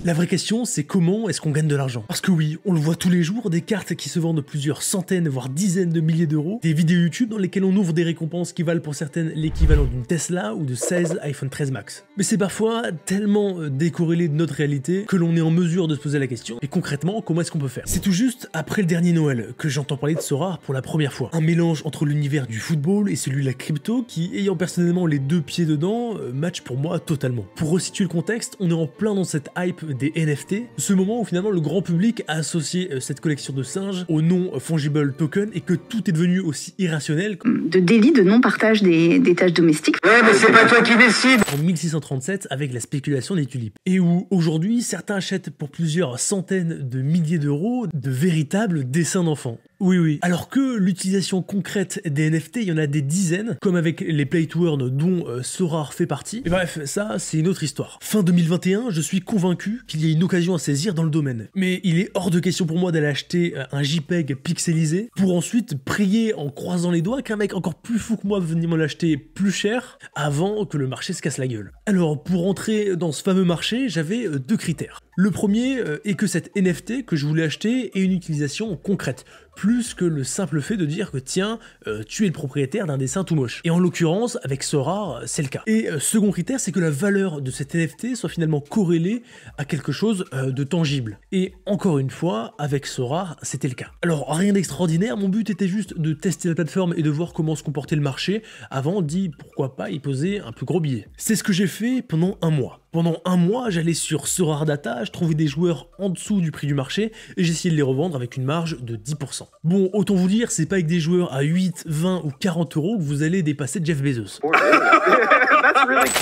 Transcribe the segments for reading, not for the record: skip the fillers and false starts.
La vraie question, c'est comment est-ce qu'on gagne de l'argent? Parce que oui, on le voit tous les jours, des cartes qui se vendent plusieurs centaines, voire dizaines de milliers d'euros, des vidéos YouTube dans lesquelles on ouvre des récompenses qui valent pour certaines l'équivalent d'une Tesla ou de 16 iPhone 13 Max. Mais c'est parfois tellement décorrélé de notre réalité que l'on est en mesure de se poser la question, et concrètement, comment est-ce qu'on peut faire? C'est tout juste après le dernier Noël que j'entends parler de Sorare pour la première fois. Un mélange entre l'univers du football et celui de la crypto qui, ayant personnellement les deux pieds dedans, match pour moi totalement. Pour resituer le contexte, on est en plein dans cette hype des NFT, ce moment où finalement le grand public a associé cette collection de singes au non fungible token et que tout est devenu aussi irrationnel de délit de non-partage des tâches domestiques. Ouais, mais c'est pas toi qui décide. En 1637 avec la spéculation des tulipes. Et où aujourd'hui certains achètent pour plusieurs centaines de milliers d'euros de véritables dessins d'enfants. Oui. Alors que l'utilisation concrète des NFT, il y en a des dizaines, comme avec les Play to Earn dont Sorare fait partie. Et bref, ça, c'est une autre histoire. Fin 2021, je suis convaincu qu'il y a une occasion à saisir dans le domaine. Mais il est hors de question pour moi d'aller acheter un JPEG pixelisé pour ensuite prier en croisant les doigts qu'un mec encore plus fou que moi venir me l'acheter plus cher avant que le marché se casse la gueule. Alors, pour entrer dans ce fameux marché, j'avais deux critères. Le premier est que cette NFT que je voulais acheter ait une utilisation concrète, plus que le simple fait de dire que tiens, tu es le propriétaire d'un dessin tout moche. Et en l'occurrence, avec Sorare, c'est le cas. Et second critère, c'est que la valeur de cette NFT soit finalement corrélée à quelque chose de tangible. Et encore une fois, avec Sorare, c'était le cas. Alors, rien d'extraordinaire, mon but était juste de tester la plateforme et de voir comment se comportait le marché avant d'y, pourquoi pas, y poser un plus gros billet. C'est ce que j'ai fait pendant un mois. Pendant un mois, j'allais sur Sorare Data, je trouvais des joueurs en dessous du prix du marché et j'essayais de les revendre avec une marge de 10%. Bon, autant vous dire, c'est pas avec des joueurs à 8, 20 ou 40 euros que vous allez dépasser Jeff Bezos.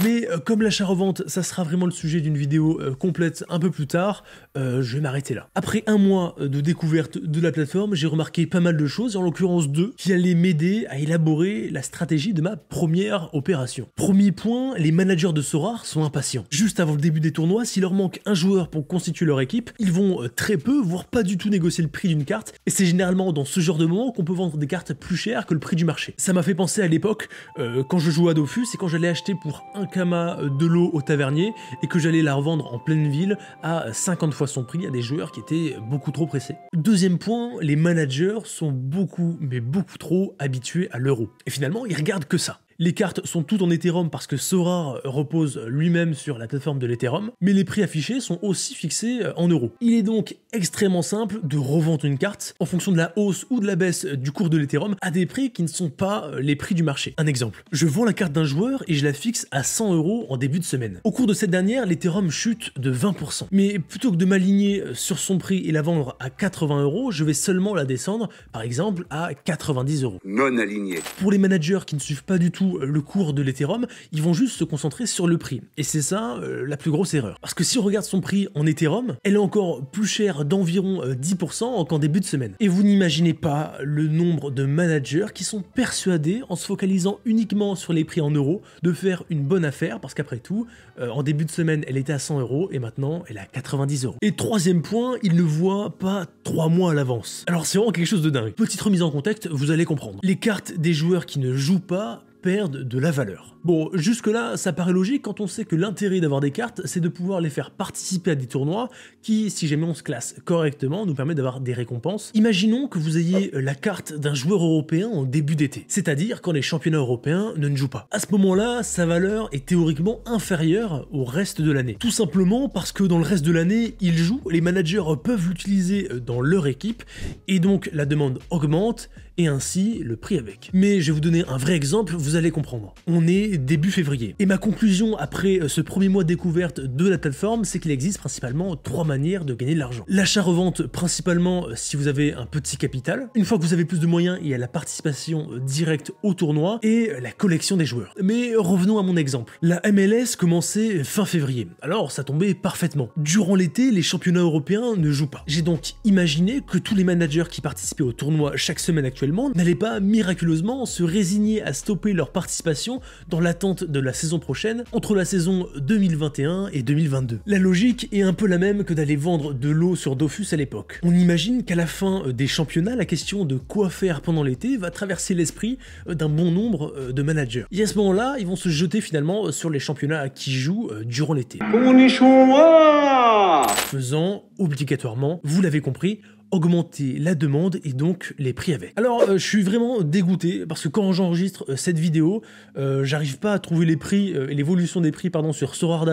Mais comme l'achat-revente, ça sera vraiment le sujet d'une vidéo complète un peu plus tard, je vais m'arrêter là. Après un mois de découverte de la plateforme, j'ai remarqué pas mal de choses, et en l'occurrence deux, qui allaient m'aider à élaborer la stratégie de ma première opération. Premier point, les managers de Sorare sont impatients. Juste avant le début des tournois, s'il leur manque un joueur pour constituer leur équipe, ils vont très peu, voire pas du tout négocier le prix d'une carte, et c'est généralement dans ce genre de moment qu'on peut vendre des cartes plus chères que le prix du marché. Ça m'a fait penser à l'époque, quand je jouais à Dofus, et quand j'allais acheter pour un kama de l'eau au tavernier, et que j'allais la revendre en pleine ville à 50 fois son prix à des joueurs qui étaient beaucoup trop pressés. Deuxième point, les managers sont beaucoup, mais beaucoup trop habitués à l'euro. Et finalement, ils regardent que ça. Les cartes sont toutes en Ethereum parce que Sorare repose lui-même sur la plateforme de l'Ethereum, mais les prix affichés sont aussi fixés en euros. Il est donc extrêmement simple de revendre une carte en fonction de la hausse ou de la baisse du cours de l'Ethereum à des prix qui ne sont pas les prix du marché. Un exemple, je vends la carte d'un joueur et je la fixe à 100 euros en début de semaine. Au cours de cette dernière, l'Ethereum chute de 20%. Mais plutôt que de m'aligner sur son prix et la vendre à 80 euros, je vais seulement la descendre, par exemple, à 90 euros. Non aligné. Pour les managers qui ne suivent pas du tout le cours de l'Ethereum, ils vont juste se concentrer sur le prix. Et c'est ça la plus grosse erreur. Parce que si on regarde son prix en Ethereum, elle est encore plus chère d'environ 10% qu'en début de semaine. Et vous n'imaginez pas le nombre de managers qui sont persuadés, en se focalisant uniquement sur les prix en euros, de faire une bonne affaire, parce qu'après tout, en début de semaine, elle était à 100 euros et maintenant, elle est à 90 euros. Et troisième point, ils ne voient pas 3 mois à l'avance. Alors c'est vraiment quelque chose de dingue. Petite remise en contexte, vous allez comprendre. Les cartes des joueurs qui ne jouent pas perdent de la valeur. Bon, jusque-là, ça paraît logique quand on sait que l'intérêt d'avoir des cartes, c'est de pouvoir les faire participer à des tournois qui, si jamais on se classe correctement, nous permet d'avoir des récompenses. Imaginons que vous ayez la carte d'un joueur européen en début d'été, c'est-à-dire quand les championnats européens ne jouent pas. À ce moment-là, sa valeur est théoriquement inférieure au reste de l'année. Tout simplement parce que dans le reste de l'année, il joue, les managers peuvent l'utiliser dans leur équipe, et donc la demande augmente, et ainsi le prix avec. Mais je vais vous donner un vrai exemple, vous allez comprendre. On est début février. Et ma conclusion après ce premier mois de découverte de la plateforme, c'est qu'il existe principalement 3 manières de gagner de l'argent. L'achat-revente, principalement si vous avez un petit capital. Une fois que vous avez plus de moyens, il y a la participation directe au tournoi et la collection des joueurs. Mais revenons à mon exemple. La MLS commençait fin février. Alors ça tombait parfaitement. Durant l'été, les championnats européens ne jouent pas. J'ai donc imaginé que tous les managers qui participaient au tournoi chaque semaine actuellement n'allaient pas miraculeusement se résigner à stopper leur participation dans l'attente de la saison prochaine, entre la saison 2021 et 2022. La logique est un peu la même que d'aller vendre de l'eau sur Dofus à l'époque. On imagine qu'à la fin des championnats, la question de quoi faire pendant l'été va traverser l'esprit d'un bon nombre de managers. Et à ce moment-là, ils vont se jeter finalement sur les championnats qui jouent durant l'été. Konnichiwa. faisant obligatoirement, vous l'avez compris, augmenter la demande et donc les prix avec. Alors je suis vraiment dégoûté parce que quand j'enregistre cette vidéo, j'arrive pas à trouver les prix et l'évolution des prix pardon sur Sorare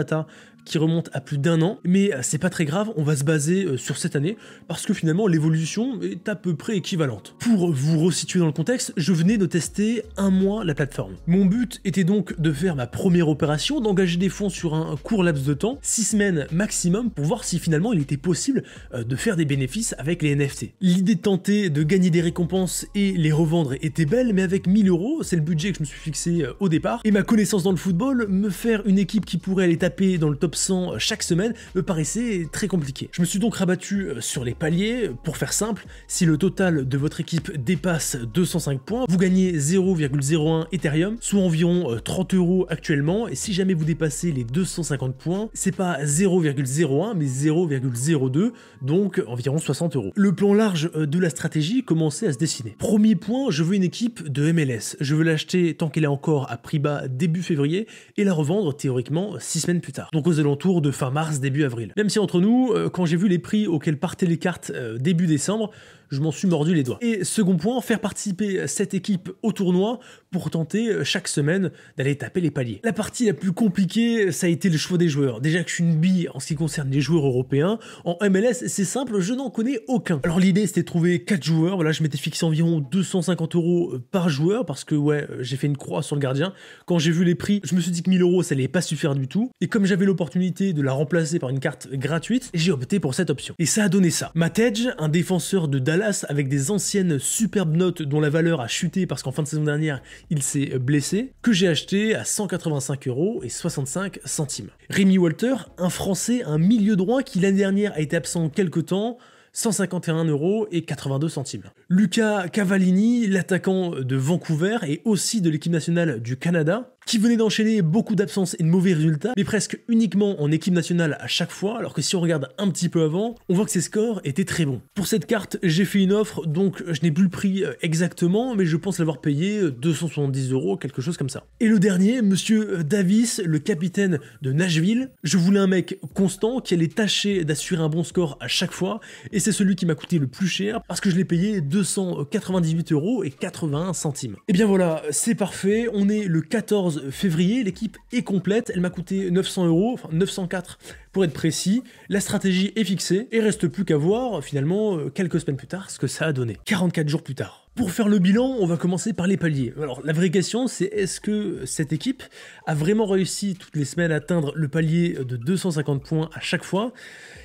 qui remonte à plus d'1 an, mais c'est pas très grave, on va se baser sur cette année parce que finalement l'évolution est à peu près équivalente. Pour vous resituer dans le contexte, je venais de tester 1 mois la plateforme. Mon but était donc de faire ma première opération, d'engager des fonds sur un court laps de temps, 6 semaines maximum, pour voir si finalement il était possible de faire des bénéfices avec les NFT. L'idée de tenter de gagner des récompenses et les revendre était belle, mais avec 1000 €, c'est le budget que je me suis fixé au départ, et ma connaissance dans le football, me faire une équipe qui pourrait aller taper dans le top 100 chaque semaine me paraissait très compliqué. Je me suis donc rabattu sur les paliers. Pour faire simple, si le total de votre équipe dépasse 205 points, vous gagnez 0,01 Ethereum, soit environ 30 € actuellement, et si jamais vous dépassez les 250 points, c'est pas 0,01 mais 0,02, donc environ 60 €. Le plan large de la stratégie commençait à se dessiner. Premier point, je veux une équipe de MLS. Je veux l'acheter tant qu'elle est encore à prix bas début février et la revendre théoriquement 6 semaines plus tard. Donc aux alentours de fin mars, début avril. Même si entre nous, quand j'ai vu les prix auxquels partaient les cartes début décembre, je m'en suis mordu les doigts. Et second point, faire participer cette équipe au tournoi pour tenter chaque semaine d'aller taper les paliers. La partie la plus compliquée, ça a été le choix des joueurs. Déjà que je suis une bille en ce qui concerne les joueurs européens, en MLS c'est simple, je n'en connais aucun. Alors l'idée c'était de trouver 4 joueurs, voilà, je m'étais fixé environ 250 € par joueur parce que ouais, j'ai fait une croix sur le gardien. Quand j'ai vu les prix, je me suis dit que 1000 € ça allait pas suffire du tout. Et comme j'avais l'opportunité de la remplacer par une carte gratuite, j'ai opté pour cette option. Et ça a donné ça. Matej, un défenseur de Dallas avec des anciennes superbes notes dont la valeur a chuté parce qu'en fin de saison dernière, il s'est blessé, que j'ai acheté à 185 € et 65 centimes. Rémi Walter, un Français, un milieu droit qui l'année dernière a été absent quelques temps, 151 € et 82 centimes. Luca Cavallini, l'attaquant de Vancouver et aussi de l'équipe nationale du Canada, qui venait d'enchaîner beaucoup d'absences et de mauvais résultats, mais presque uniquement en équipe nationale à chaque fois, alors que si on regarde un petit peu avant, on voit que ses scores étaient très bons. Pour cette carte, j'ai fait une offre, donc je n'ai plus le prix exactement, mais je pense l'avoir payé 270 €, quelque chose comme ça. Et le dernier, monsieur Davis, le capitaine de Nashville, je voulais un mec constant qui allait tâcher d'assurer un bon score à chaque fois, et c'est celui qui m'a coûté le plus cher, parce que je l'ai payé 298 € et 81 centimes. Et bien voilà, c'est parfait, on est le 14 février, l'équipe est complète, elle m'a coûté 900 €, enfin 904 pour être précis, la stratégie est fixée, et reste plus qu'à voir finalement quelques semaines plus tard ce que ça a donné, 44 jours plus tard. Pour faire le bilan, on va commencer par les paliers. Alors la vraie question c'est est-ce que cette équipe a vraiment réussi toutes les semaines à atteindre le palier de 250 points à chaque fois?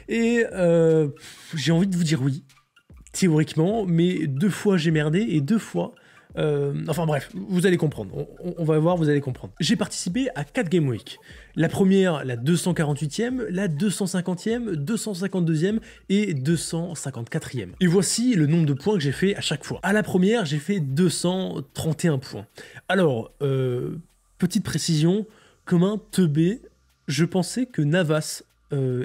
Et j'ai envie de vous dire oui, théoriquement, mais 2 fois j'ai merdé et 2 fois... enfin bref, vous allez comprendre, on va voir, vous allez comprendre. J'ai participé à 4 Game Week. La première, la 248e, la 250e, 252e et 254e. Et voici le nombre de points que j'ai fait à chaque fois. À la première, j'ai fait 231 points. Alors, petite précision, comme un teubé, je pensais que Navas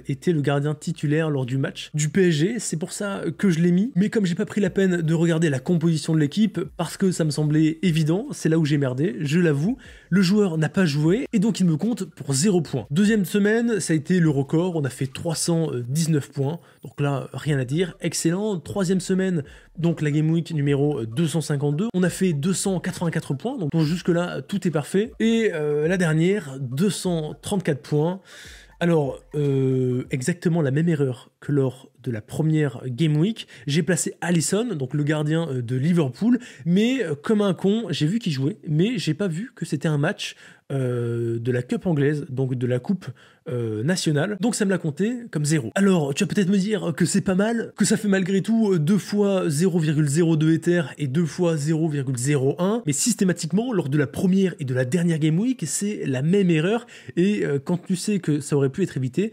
était le gardien titulaire lors du match du PSG, c'est pour ça que je l'ai mis, mais comme j'ai pas pris la peine de regarder la composition de l'équipe, parce que ça me semblait évident, c'est là où j'ai merdé, je l'avoue, le joueur n'a pas joué, et donc il me compte pour 0 points. Deuxième semaine, ça a été le record, on a fait 319 points, donc là, rien à dire, excellent. Troisième semaine, donc la Game Week numéro 252, on a fait 284 points, donc jusque là, tout est parfait, et la dernière, 234 points. Alors, exactement la même erreur que lors de la première Game Week, j'ai placé Alisson, donc le gardien de Liverpool, mais comme un con, j'ai vu qu'il jouait, mais j'ai pas vu que c'était un match de la Cup anglaise, donc de la Coupe nationale, donc ça me l'a compté comme 0. Alors, tu vas peut-être me dire que c'est pas mal, que ça fait malgré tout 2 fois 0,02 Ether et 2 fois 0,01, mais systématiquement, lors de la première et de la dernière Game Week, c'est la même erreur, et quand tu sais que ça aurait pu être évité,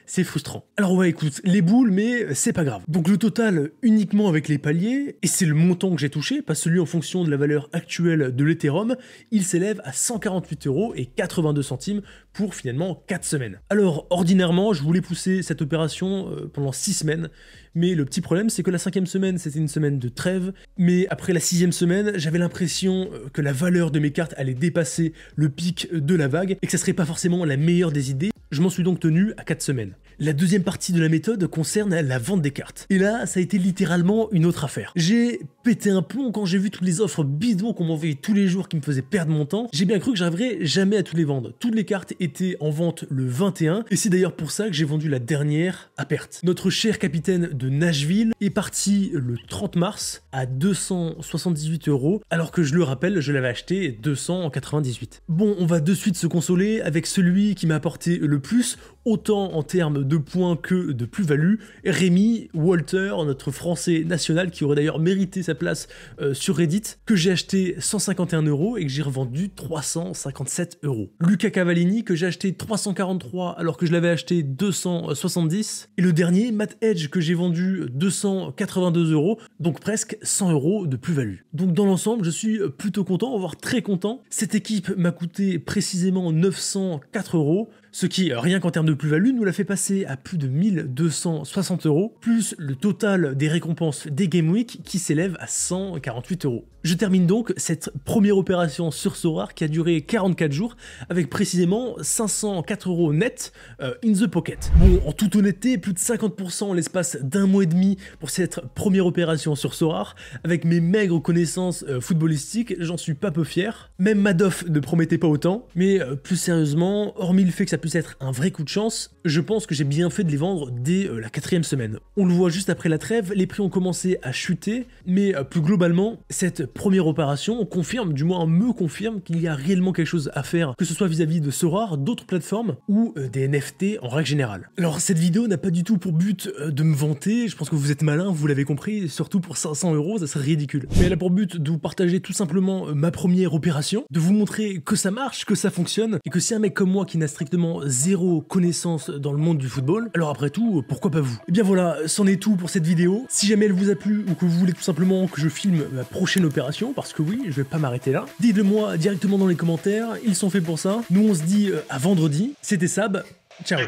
c'est frustrant. Alors ouais, écoute, les boules, mais c'est pas grave. Donc le total uniquement avec les paliers, et c'est le montant que j'ai touché, pas celui en fonction de la valeur actuelle de l'Ethereum, il s'élève à 148 € et 82 centimes pour finalement 4 semaines. Alors ordinairement, je voulais pousser cette opération pendant 6 semaines, mais le petit problème c'est que la 5e semaine c'était une semaine de trêve, mais après la 6e semaine, j'avais l'impression que la valeur de mes cartes allait dépasser le pic de la vague, et que ça serait pas forcément la meilleure des idées Je m'en suis donc tenu à 4 semaines. La deuxième partie de la méthode concerne la vente des cartes. Et là, ça a été littéralement une autre affaire. J'ai pété un plomb quand j'ai vu toutes les offres bidons qu'on m'envoyait tous les jours qui me faisaient perdre mon temps. J'ai bien cru que j'arriverais jamais à toutes les vendre. Toutes les cartes étaient en vente le 21 et c'est d'ailleurs pour ça que j'ai vendu la dernière à perte. Notre cher capitaine de Nashville est parti le 30 mars à 278 € alors que je le rappelle, je l'avais acheté 298. Bon, on va de suite se consoler avec celui qui m'a apporté le plus, autant en termes de points que de plus-value, Rémi Walter, notre français national qui aurait d'ailleurs mérité sa place sur Reddit, que j'ai acheté 151 € et que j'ai revendu 357 €. Luca Cavallini que j'ai acheté 343 alors que je l'avais acheté 270. Et le dernier, Matt Edge, que j'ai vendu 282 €, donc presque 100 € de plus-value. Donc dans l'ensemble, je suis plutôt content, voire très content. Cette équipe m'a coûté précisément 904 €. Ce qui, rien qu'en termes de plus-value, nous l'a fait passer à plus de 1260 €, plus le total des récompenses des Game Week qui s'élève à 148 €. Je termine donc cette première opération sur Sorare qui a duré 44 jours, avec précisément 504 € net in the pocket. Bon, en toute honnêteté, plus de 50% en l'espace d'un mois et demi pour cette première opération sur Sorare, avec mes maigres connaissances footballistiques, j'en suis pas peu fier. Même Madoff ne promettait pas autant, mais plus sérieusement, hormis le fait que ça puisse être un vrai coup de chance, je pense que j'ai bien fait de les vendre dès la 4e semaine. On le voit juste après la trêve, les prix ont commencé à chuter, mais plus globalement, cette première opération confirme, du moins me confirme, qu'il y a réellement quelque chose à faire, que ce soit vis-à-vis de Sorare, d'autres plateformes ou des NFT en règle générale. Alors cette vidéo n'a pas du tout pour but de me vanter, je pense que vous êtes malin, vous l'avez compris, surtout pour 500 €, ça serait ridicule. Mais elle a pour but de vous partager tout simplement ma première opération, de vous montrer que ça marche, que ça fonctionne, et que si un mec comme moi qui n'a strictement zéro connaissance dans le monde du football, alors après tout, pourquoi pas vous? Et bien voilà, c'en est tout pour cette vidéo. Si jamais elle vous a plu ou que vous voulez tout simplement que je filme ma prochaine opération, parce que oui, je vais pas m'arrêter là, dites-le moi directement dans les commentaires, ils sont faits pour ça. Nous on se dit à vendredi, c'était Sab, ciao.